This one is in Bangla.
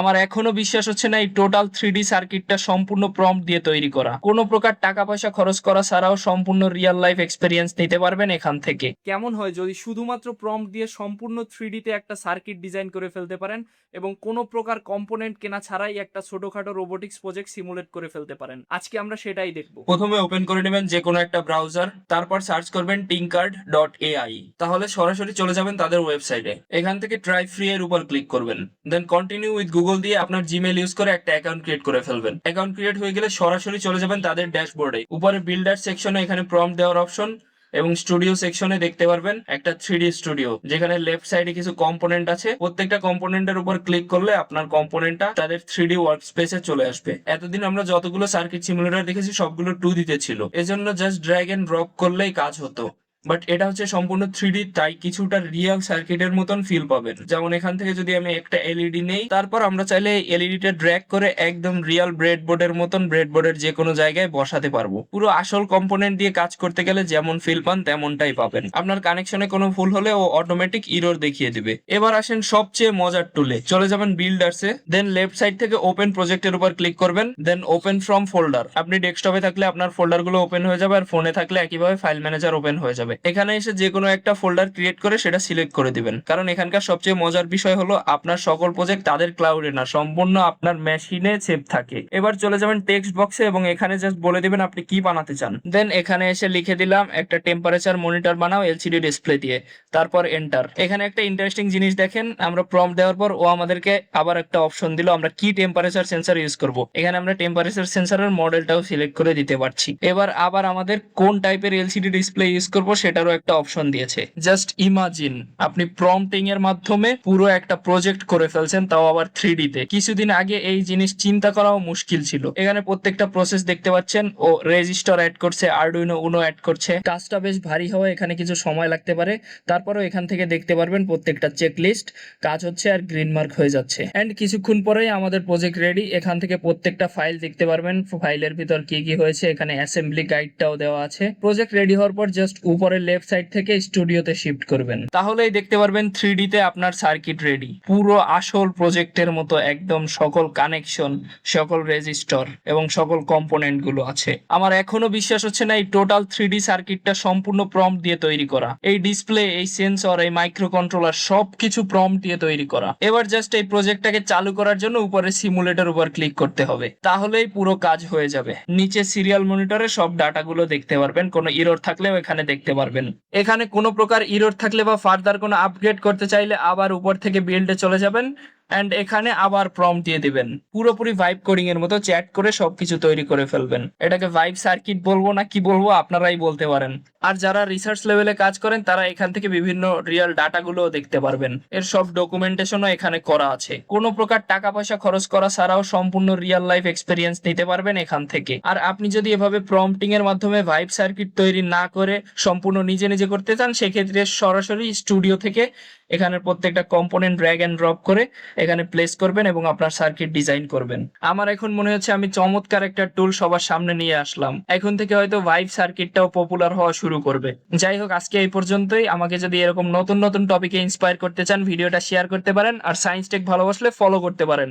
আমার এখনো বিশ্বাস হচ্ছে না এই টোটাল 3D সার্কিটটা সম্পূর্ণ প্রম্পট দিয়ে তৈরি করা। কোনো প্রকার টাকা পয়সা খরচ করা ছাড়াও সম্পূর্ণ রিয়েল লাইফ এক্সপেরিয়েন্স নিতে পারবেন এখান থেকে। কেমন হয় যদি শুধুমাত্র প্রম্পট দিয়ে সম্পূর্ণ 3D তে একটা সার্কিট ডিজাইন করে ফেলতে পারেন এবং কোনো প্রকার কম্পোনেন্ট কেনা ছাড়াই একটা ছোটখাটো রোবোটিক্স প্রজেক্ট সিমুলেট করে ফেলতে পারেন। আজকে আমরা সেটাই দেখব। প্রথমে ওপেন করে নেবেন যে কোনো একটা ব্রাউজার, তারপর সার্চ করবেন tinkercad.ai, তাহলে সরাসরি চলে যাবেন তাদের ওয়েবসাইটে। এখান থেকে ট্রাই ফ্রি এর উপর ক্লিক করবেন, দেন কন্টিনিউ উইথ গুগল দিয়ে আপনার জিমেল ইউজ করে একটা অ্যাকাউন্ট ক্রিয়েট করে ফেলবেন। অ্যাকাউন্ট ক্রিয়েট হয়ে গেলে সরাসরি চলে যাবেন তাদের ড্যাশবোর্ডে। উপরে বিল্ডার সেকশনে এখানে প্রম্পট দেওয়ার অপশন এবং স্টুডিও সেকশনে দেখতে পারবেন একটা 3D স্টুডিও, যেখানে লেফট সাইডে কিছু কম্পোনেন্ট আছে। প্রত্যেকটা কম্পোনেন্টের উপর ক্লিক করলে আপনার কম্পোনেন্টটা তাদের 3D ওয়ার্ক স্পেসে চলে আসবে। এতদিন আমরা যতগুলো সার্কিট সিমুলেটর দেখেছি সবগুলো 2D তে ছিল, এজন্য জাস্ট ড্র্যাগ এন্ড ড্রপ করলেই কাজ হতো। বাট এটা হচ্ছে সম্পূর্ণ 3D, তাই কিছুটা রিয়েল সার্কিটের মতন ফিল পাবেন। যেমন এখান থেকে যদি আমি একটা এলইডি নেই, তারপর আমরা চাইলে এলইডিটা ড্র্যাগ করে একদম রিয়েল ব্রেডবোর্ডের মতন ব্রেডবোর্ডের যে কোনো জায়গায় বসাতে পারবো। পুরো আসল কম্পোনেন্ট দিয়ে কাজ করতে গেলে যেমন ফিল পান তেমনটাই পাবেন। আপনার কানেকশনে কোনো ভুল হলে ও অটোমেটিক ইরর দেখিয়ে দিবে। এবার আসেন সবচেয়ে মজার টুলে, চলে যাবেন বিল্ডার্সে, দেন লেফট সাইড থেকে ওপেন প্রজেক্টের উপর ক্লিক করবেন, দেন ওপেন ফ্রম ফোল্ডার। আপনি ডেস্কটপে থাকলে আপনার ফোল্ডার গুলো ওপেন হয়ে যাবে, আর ফোনে থাকলে একইভাবে ফাইল ম্যানেজার ওপেন হয়ে যাবে। এখানে এসে যে কোনো একটা ফোল্ডার ক্রিয়েট করে সেটা সিলেক্ট করে দিবেন, কারণ এখানকার সবচেয়ে মজার বিষয় হলো আপনার সকল প্রজেক্ট তাদের ক্লাউডে না, সম্পূর্ণ আপনার মেশিনে সেভ থাকে। এবার চলে যাবেন টেক্সট বক্সে এবং এখানে জাস্ট বলে দিবেন আপনি কি বানাতে চান। দেন এখানে এসে লিখে দিলাম একটা টেম্পারেচার মনিটর বানাও এলসিডি ডিসপ্লে দিয়ে, তারপর এন্টার। এখানে একটা ইন্টারেস্টিং জিনিস দেখেন, আমরা প্রম্পট দেওয়ার পর ও আমাদেরকে আবার একটা অপশন দিল আমরা কি টেম্পারেচার সেন্সর ইউজ করব। এখানে আমরা টেম্পারেচার সেন্সরের মডেলটাও সিলেক্ট করে দিতে পারছি। এবার আবার আমাদের কোন টাইপের এলসিডি ডিসপ্লে ইউজ করব সেটারও একটা অপশন দিয়েছে। জাস্ট ইমাজিন আপনি প্রম্পটিং এর মাধ্যমে পুরো একটা প্রজেক্ট করে ফেলছেন, তাও আবার 3D তে। কিছুদিন আগে এই জিনিস চিন্তা করাও মুশকিল ছিল। এখানে প্রত্যেকটা প্রসেস দেখতে পাচ্ছেন, ও রেজিস্টার অ্যাড করছে, আরডুইনো উনো অ্যাড করছে। কাজটা বেশ ভারী হওয়া এখানে কিছু সময় লাগতে পারে, তারপরেও এখান থেকে দেখতে পারবেন প্রত্যেকটা চেকলিস্ট কাজ হচ্ছে আর গ্রিন মার্ক হয়ে যাচ্ছে। এন্ড কিছুক্ষণ পরেই আমাদের প্রজেক্ট রেডি। এখান থেকে প্রত্যেকটা ফাইল দেখতে পারবেন, ফাইলের ভিতর কি কি হয়েছে। এখানে অ্যাসেম্বলি গাইডটাও দেওয়া আছে। প্রজেক্ট রেডি হওয়ার পর জাস্ট উপরের লেফট সাইড থেকে স্টুডিওতে শিফট করবেন, তাহলেই দেখতে পারবেন 3D তে আপনার সার্কিট রেডি, পুরো আসল প্রজেক্টের মতো একদম। সকল কানেকশন, সকল রেজিস্টার এবং সকল কম্পোনেন্ট গুলো আছে। আমার এখনো বিশ্বাস হচ্ছে না এই টোটাল 3D সার্কিটটা সম্পূর্ণ প্রম্পট দিয়ে তৈরি করা। এই ডিসপ্লে, এই সেন্সর, এই মাইক্রো কন্ট্রোলার সবকিছু প্রম্পট দিয়ে তৈরি করা। এবার জাস্ট এই প্রজেক্টটাকে চালু করার জন্য উপরে সিমুলেটর উপর ক্লিক করতে হবে, তাহলেই পুরো কাজ হয়ে যাবে। নিচে সিরিয়াল মনিটরে সব ডাটাগুলো দেখতে পারবেন, কোনো ইরর থাকলেও এখানে দেখতে পারবেন। এখানে কোনো প্রকার ইরর থাকলে বা ফার্দার কোনো আপগ্রেড করতে চাইলে আবার উপর থেকে বিল্ডে চলে যাবেন এন্ড এখানে আবার প্রম্পট দিয়ে দিবেন। পুরোপুরি ভাইব কোডিং এর মতো চ্যাট করে সবকিছু তৈরি করে ফেলবেন। এটাকে ভাইব সার্কিট বলবো না কি বলবো আপনারাই বলতে পারেন। আর যারা রিসার্চ লেভেলে কাজ করেন তারা এখান থেকে বিভিন্ন রিয়েল ডাটা গুলো দেখতে পারবেন। এর সব ডকুমেন্টেশনও এখানে করা আছে। কোনো প্রকার টাকা পয়সা খরচ করা ছাড়াও সম্পূর্ণ রিয়েল লাইফ এক্সপেরিয়েন্স নিতে পারবেন এখান থেকে। আর আপনি যদি এভাবে প্রম্পটিং এর মাধ্যমে ভাইব সার্কিট তৈরি না করে সম্পূর্ণ নিজে নিজে করতে চান, সেক্ষেত্রে সরাসরি স্টুডিও থেকে এখানে প্রত্যেকটা কম্পোনেন্ট ড্র্যাগ এন্ড ড্রপ করে এখানে প্লেস করবেন এবং আপনার সার্কিট ডিজাইন করবেন। আমার এখন মনে হচ্ছে আমি চমৎকার একটা টুল সবার সামনে নিয়ে আসলাম। এখন থেকে হয়তো ভাইব সার্কিটটাও পপুলার হওয়া শুরু করবে। যাই হোক, আজকে এই পর্যন্তই। আমাকে যদি এরকম নতুন নতুন টপিকে ইন্সপায়ার করতে চান ভিডিওটা শেয়ার করতে পারেন, আর সায়েন্স টেক ভালোবাসলে ফলো করতে পারেন।